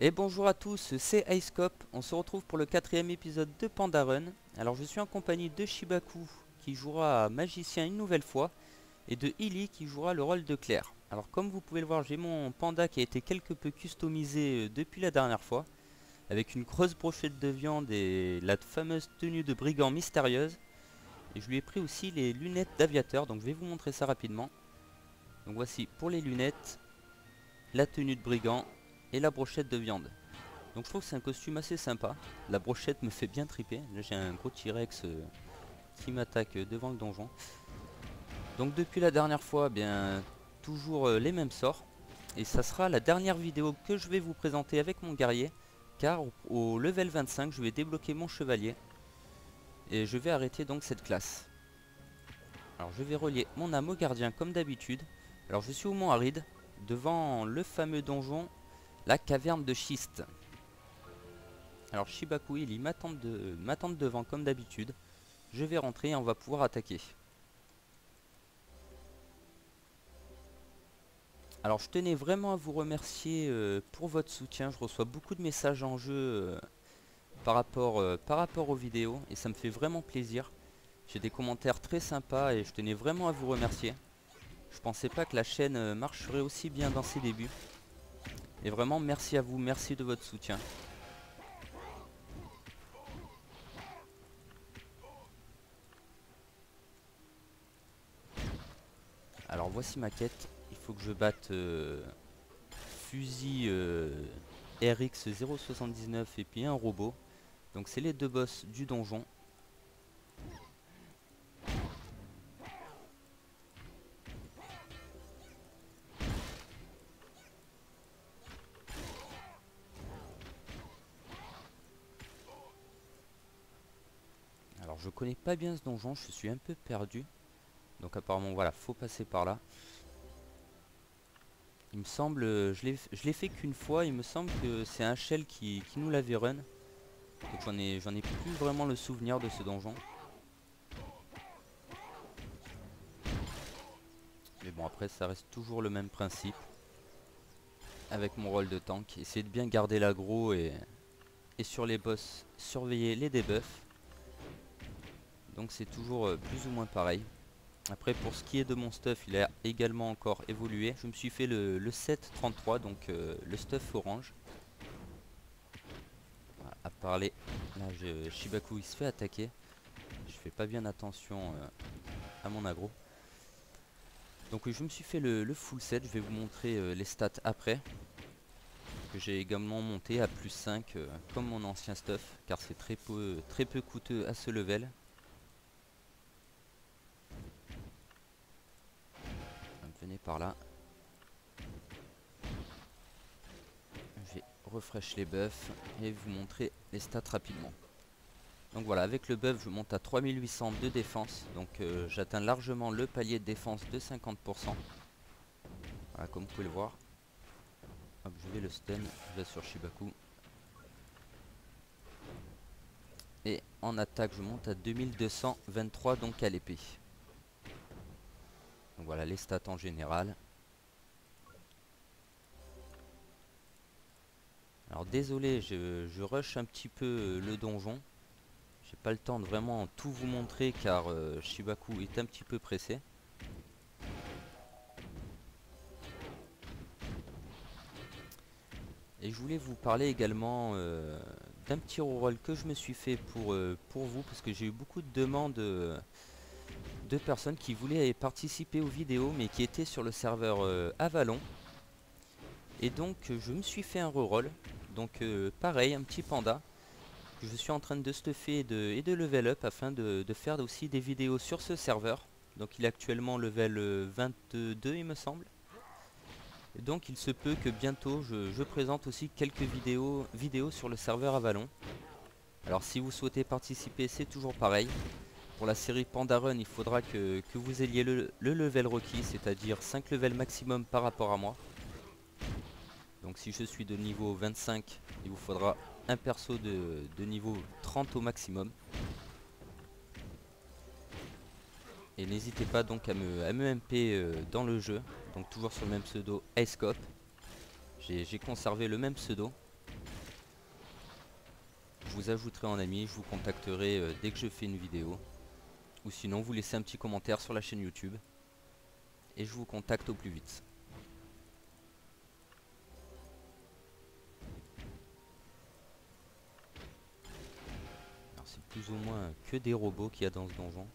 Et bonjour à tous, c'est Icecop. On se retrouve pour le quatrième épisode de Panda Run. Alors je suis en compagnie de Shibaku qui jouera magicien une nouvelle fois et de Illy qui jouera le rôle de Claire. Alors comme vous pouvez le voir, j'ai mon panda qui a été quelque peu customisé depuis la dernière fois, avec une grosse brochette de viande et la fameuse tenue de brigand mystérieuse. Et je lui ai pris aussi les lunettes d'aviateur, donc je vais vous montrer ça rapidement. Donc voici pour les lunettes, la tenue de brigand et la brochette de viande. Donc je trouve que c'est un costume assez sympa. La brochette me fait bien triper. Là j'ai un gros T-Rex qui m'attaque devant le donjon. Donc depuis la dernière fois, bien toujours les mêmes sorts. Et ça sera la dernière vidéo que je vais vous présenter avec mon guerrier. Car au level 25 je vais débloquer mon chevalier. Et je vais arrêter donc cette classe. Alors je vais relier mon âme au gardien comme d'habitude. Alors je suis au mont Aride, devant le fameux donjon, la caverne de schiste. Alors Shibaku il m'attend devant comme d'habitude. Je vais rentrer et on va pouvoir attaquer. Alors je tenais vraiment à vous remercier pour votre soutien. Je reçois beaucoup de messages en jeu par rapport aux vidéos et ça me fait vraiment plaisir. J'ai des commentaires très sympas et je tenais vraiment à vous remercier. Je pensais pas que la chaîne marcherait aussi bien dans ses débuts. Et vraiment merci à vous, merci de votre soutien. Alors voici ma quête. Il faut que je batte fusil RX 079 et puis un robot. Donc c'est les deux boss du donjon. Alors je connais pas bien ce donjon, je suis un peu perdu. Donc apparemment voilà, faut passer par là. Il me semble, je l'ai fait qu'une fois, il me semble que c'est un shell qui nous l'avait run. Donc j'en ai plus vraiment le souvenir de ce donjon. Mais bon après ça reste toujours le même principe. Avec mon rôle de tank, essayer de bien garder l'aggro et sur les boss, surveiller les debuffs. Donc c'est toujours plus ou moins pareil. Après pour ce qui est de mon stuff, il a également encore évolué. Je me suis fait le 733, donc le stuff orange. Voilà, à parler, là Shibaku il se fait attaquer. Je fais pas bien attention à mon aggro. Donc oui, je me suis fait le full set, je vais vous montrer les stats après. Que j'ai également monté à plus 5 comme mon ancien stuff, car c'est très peu coûteux à ce level. Donc, venez par là. Je vais refresh les buffs et vous montrer les stats rapidement. Donc voilà, avec le buff je monte à 3800 de défense, donc j'atteins largement le palier de défense de 50%. Voilà, comme vous pouvez le voir. Hop, je vais le stun, je vais sur Shibaku. Et en attaque je monte à 2223 donc à l'épée. Donc voilà les stats en général. Alors désolé, je rush un petit peu le donjon. J'ai pas le temps de vraiment tout vous montrer car Shibaku est un petit peu pressé. Et je voulais vous parler également d'un petit reroll que je me suis fait pour vous, parce que j'ai eu beaucoup de demandes de personnes qui voulaient participer aux vidéos mais qui étaient sur le serveur Avalon. Et donc je me suis fait un reroll. Donc pareil, un petit panda que je suis en train de stuffer et de level up afin de faire aussi des vidéos sur ce serveur. Donc il est actuellement level 22 il me semble. Et donc il se peut que bientôt je présente aussi quelques vidéos sur le serveur Avalon. Alors si vous souhaitez participer, c'est toujours pareil. Pour la série Panda Run, il faudra que vous ayez le level requis, c'est-à-dire 5 levels maximum par rapport à moi. Donc si je suis de niveau 25, il vous faudra un perso de niveau 30 au maximum. Et n'hésitez pas donc à me MP dans le jeu. Donc toujours sur le même pseudo Icecop. J'ai conservé le même pseudo. vous ajouterai en ami, je vous contacterai dès que je fais une vidéo. Ou sinon vous laissez un petit commentaire sur la chaîne YouTube. Et je vous contacte au plus vite. Alors c'est plus ou moins que des robots qu'il y a dans ce donjon.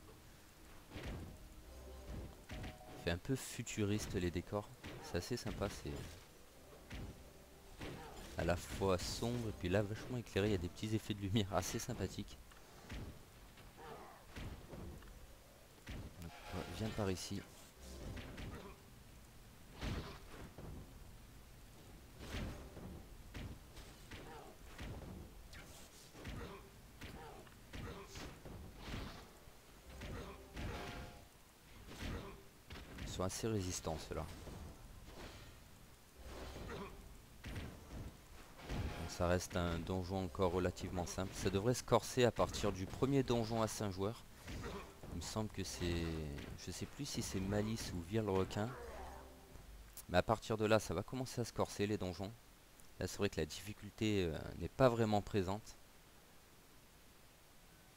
Fait un peu futuriste les décors. C'est assez sympa, c'est à la fois sombre et puis là vachement éclairé, il y a des petits effets de lumière assez sympathiques. Donc, ouais, viens par ici. Ils sont assez résistants ceux-là. Ça reste un donjon encore relativement simple. Ça devrait se corser à partir du premier donjon à 5 joueurs. Il me semble que c'est... Je sais plus si c'est Malice ou Vire le requin. Mais à partir de là, ça va commencer à se corser les donjons. Là, c'est vrai que la difficulté n'est pas vraiment présente.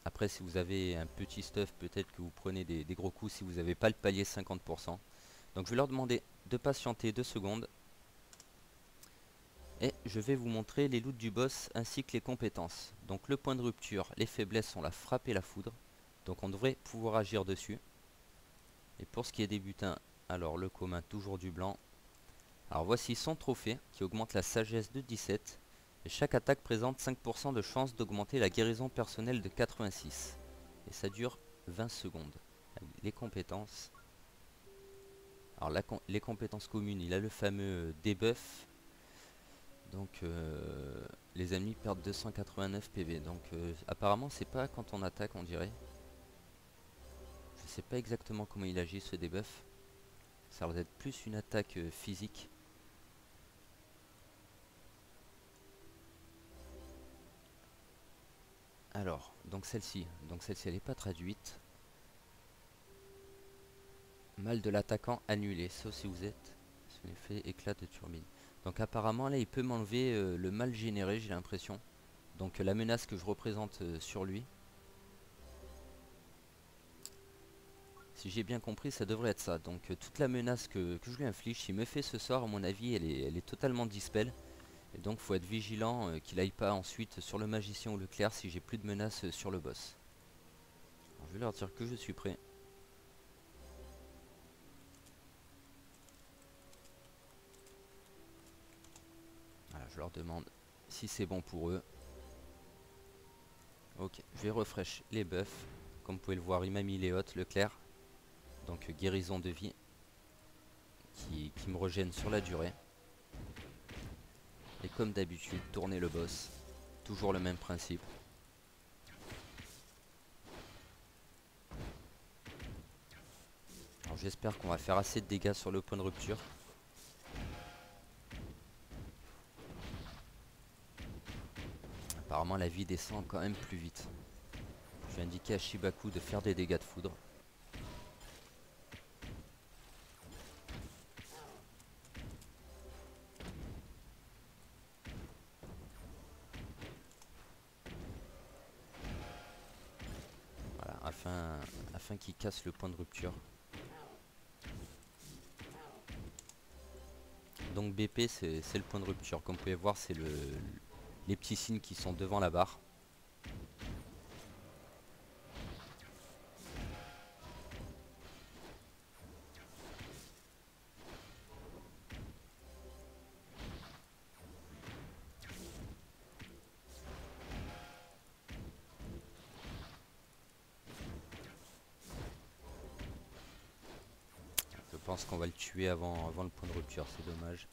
Après, si vous avez un petit stuff, peut-être que vous prenez des gros coups si vous n'avez pas le palier 50%. Donc je vais leur demander de patienter 2 secondes. Et je vais vous montrer les loots du boss ainsi que les compétences. Donc le point de rupture, les faiblesses sont la frappe et la foudre. Donc on devrait pouvoir agir dessus. Et pour ce qui est des butins, alors le commun toujours du blanc. Alors voici son trophée qui augmente la sagesse de 17. Et chaque attaque présente 5% de chance d'augmenter la guérison personnelle de 86. Et ça dure 20 secondes. Les compétences. Alors les compétences communes, il a le fameux debuff. Donc les ennemis perdent 289 PV. Donc apparemment c'est pas quand on attaque, on dirait. Je sais pas exactement comment il agit ce debuff. Ça va être plus une attaque physique. Alors, donc celle-ci elle n'est pas traduite. Mal de l'attaquant annulé, sauf si vous êtes son effet éclat de turbine. Donc apparemment là il peut m'enlever le mal généré, j'ai l'impression. Donc la menace que je représente sur lui. Si j'ai bien compris, ça devrait être ça. Donc toute la menace que je lui inflige, s'il me fait ce sort, à mon avis, elle est totalement dispel. Et donc faut être vigilant qu'il aille pas ensuite sur le magicien ou le clerc si j'ai plus de menaces sur le boss. Alors, je vais leur dire que je suis prêt. Voilà, je leur demande si c'est bon pour eux. Ok, je vais refresh les buffs. Comme vous pouvez le voir, il m'a mis les hottes, le clair. Donc guérison de vie qui me régène sur la durée. Et comme d'habitude, tourner le boss. Toujours le même principe. Alors j'espère qu'on va faire assez de dégâts sur le point de rupture. Apparemment la vie descend quand même plus vite. Je vais indiquer à Shibaku de faire des dégâts de foudre. Voilà, afin qu'il casse le point de rupture. Donc BP c'est le point de rupture. Comme vous pouvez voir, c'est les petits signes qui sont devant la barre. Je pense qu'on va le tuer avant le point de rupture, c'est dommage.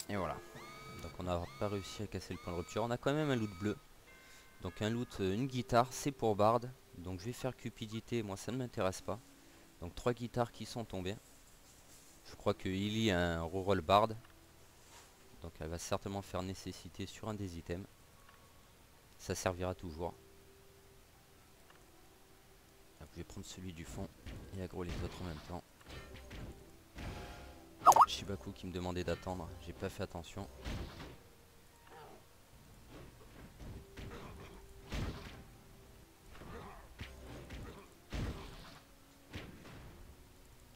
Et voilà. Donc on n'a pas réussi à casser le point de rupture. On a quand même un loot bleu. Donc un loot, une guitare, c'est pour Bard. Donc je vais faire cupidité, moi ça ne m'intéresse pas. Donc 3 guitares qui sont tombées. Je crois que Illy a un reroll Bard. Donc elle va certainement faire nécessité sur un des items. Ça servira toujours. Donc, je vais prendre celui du fond et aggro les autres en même temps. Shibaku qui me demandait d'attendre, j'ai pas fait attention.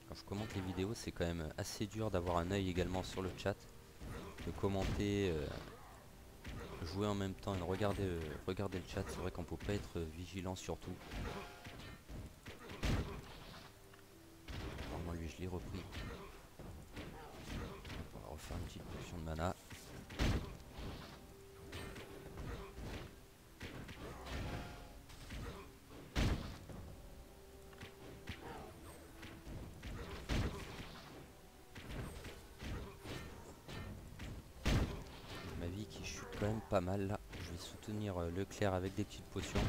Quand je commente les vidéos, c'est quand même assez dur d'avoir un œil également sur le chat, de commenter, jouer en même temps et de regarder le chat. C'est vrai qu'on peut pas être vigilant sur tout. Normalement lui je l'ai repris. On va refaire une petite potion de mana. Ma vie qui chute quand même pas mal là. Je vais soutenir Leclerc avec des petites potions.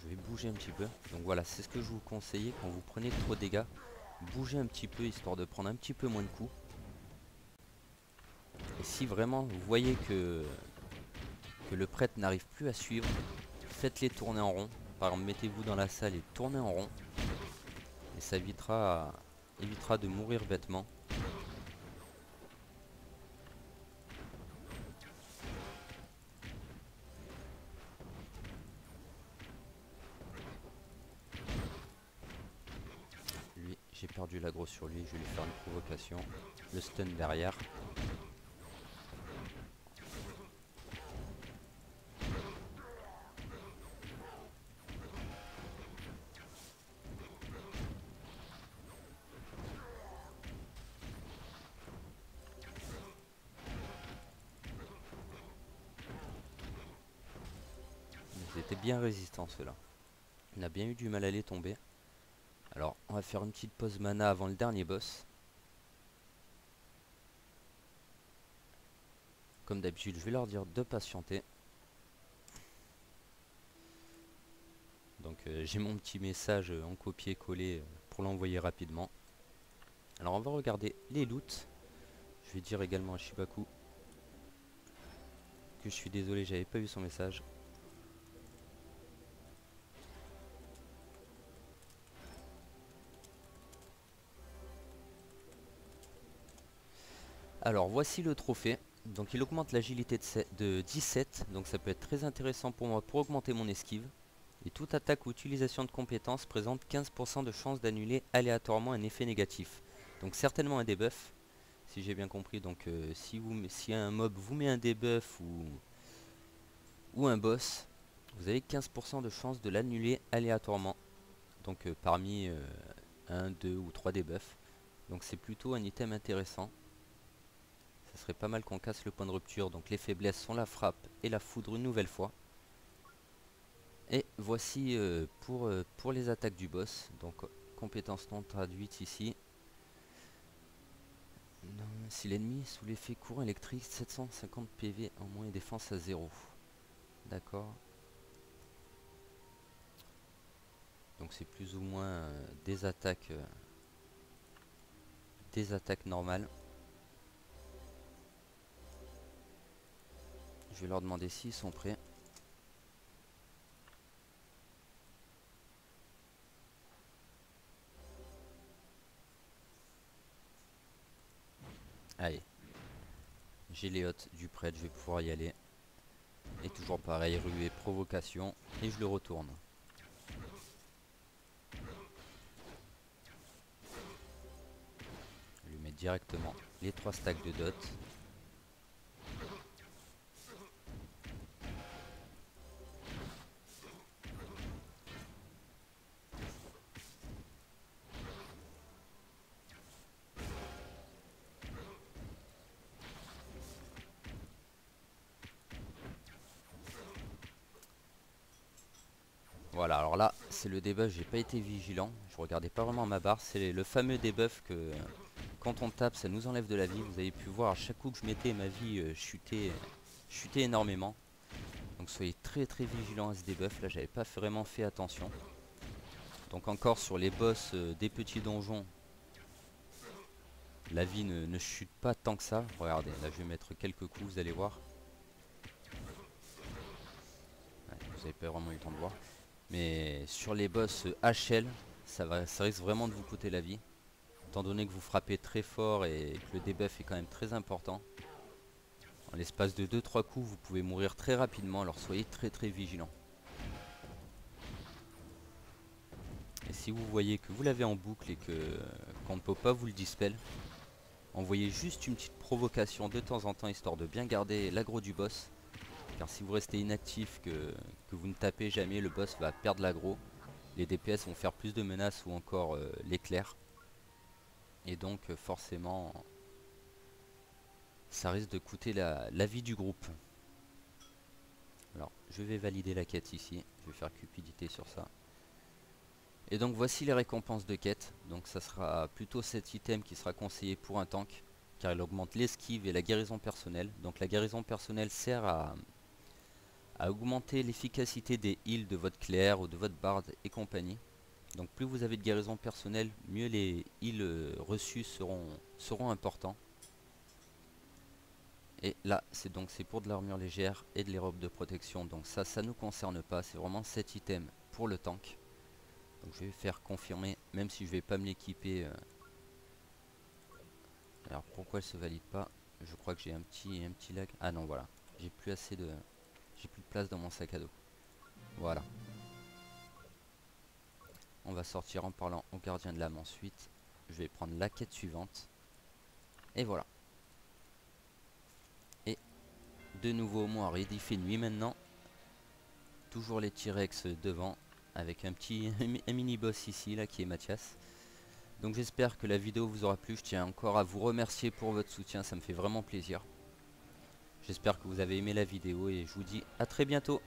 Je vais bouger un petit peu. Donc voilà, c'est ce que je vous conseillais quand vous prenez trop de dégâts. Bougez un petit peu histoire de prendre un petit peu moins de coups. Et si vraiment vous voyez que le prêtre n'arrive plus à suivre, faites-les tourner en rond. Par exemple, mettez-vous dans la salle et tournez en rond. Et ça évitera de mourir bêtement. Lui, j'ai perdu l'aggro sur lui, je vais lui faire une provocation. Le stun derrière. Ils étaient bien résistants ceux-là. On a bien eu du mal à les tomber. Alors, on va faire une petite pause mana avant le dernier boss. Comme d'habitude, je vais leur dire de patienter. Donc j'ai mon petit message en copier-coller pour l'envoyer rapidement. Alors on va regarder les loots. Je vais dire également à Shibaku que je suis désolé, j'avais pas vu son message. Alors voici le trophée. Donc il augmente l'agilité de 17. Donc ça peut être très intéressant pour moi pour augmenter mon esquive. Et toute attaque ou utilisation de compétences présente 15% de chance d'annuler aléatoirement un effet négatif. Donc certainement un debuff, si j'ai bien compris. Donc si un mob vous met un debuff ou un boss, vous avez 15% de chance de l'annuler aléatoirement. Donc parmi 1, 2 ou 3 debuffs. Donc c'est plutôt un item intéressant. Ça serait pas mal qu'on casse le point de rupture. Donc les faiblesses sont la frappe et la foudre une nouvelle fois. Et voici pour les attaques du boss. Donc compétence non traduite ici. Si l'ennemi est sous l'effet courant électrique, 750 PV en moins et défense à 0. D'accord. Donc c'est plus ou moins des attaques normales. Je vais leur demander s'ils sont prêts. Allez. J'ai les hôtes du prêtre, je vais pouvoir y aller. Et toujours pareil, ruée, provocation. Et je le retourne. Je lui mets directement les 3 stacks de dot. Voilà, alors là, c'est le debuff, j'ai pas été vigilant. Je regardais pas vraiment ma barre. C'est le fameux debuff que quand on tape, ça nous enlève de la vie. Vous avez pu voir à chaque coup que je mettais ma vie chutait énormément. Donc soyez très vigilants à ce debuff. Là, j'avais pas vraiment fait attention. Donc encore sur les boss des petits donjons, la vie ne chute pas tant que ça. Regardez, là je vais mettre quelques coups, vous allez voir. avez pas vraiment eu le temps de voir. Mais sur les boss HL, ça risque vraiment de vous coûter la vie. Étant donné que vous frappez très fort et que le debuff est quand même très important. En l'espace de 2-3 coups, vous pouvez mourir très rapidement, alors soyez très vigilants. Et si vous voyez que vous l'avez en boucle et qu'on ne peut pas vous le dispel, envoyez juste une petite provocation de temps en temps, histoire de bien garder l'aggro du boss. Car si vous restez inactif, que vous ne tapez jamais, le boss va perdre l'aggro. Les DPS vont faire plus de menaces ou encore l'éclair. Et donc forcément, ça risque de coûter la vie du groupe. Alors je vais valider la quête ici, je vais faire cupidité sur ça. Et donc voici les récompenses de quête. Donc ça sera plutôt cet item qui sera conseillé pour un tank, car il augmente l'esquive et la guérison personnelle. Donc la guérison personnelle sert à augmenter l'efficacité des heals de votre clair ou de votre bard et compagnie. Donc plus vous avez de guérison personnelle, mieux les heals reçus seront importants. Et là c'est pour de l'armure légère et de l'hérobe de protection. Donc ça nous concerne pas, c'est vraiment cet item pour le tank. Donc je vais faire confirmer, même si je vais pas me l'équiper. Alors pourquoi elle se valide pas? Je crois que j'ai un petit lag. Ah non, voilà, j'ai plus de place dans mon sac à dos. Voilà. On va sortir en parlant au gardien de l'âme ensuite. Je vais prendre la quête suivante. Et voilà. Et de nouveau Moirid, il fait nuit maintenant. Toujours les T-Rex devant. Avec un mini boss ici là qui est Mathias. Donc j'espère que la vidéo vous aura plu. Je tiens encore à vous remercier pour votre soutien, ça me fait vraiment plaisir. J'espère que vous avez aimé la vidéo et je vous dis à très bientôt.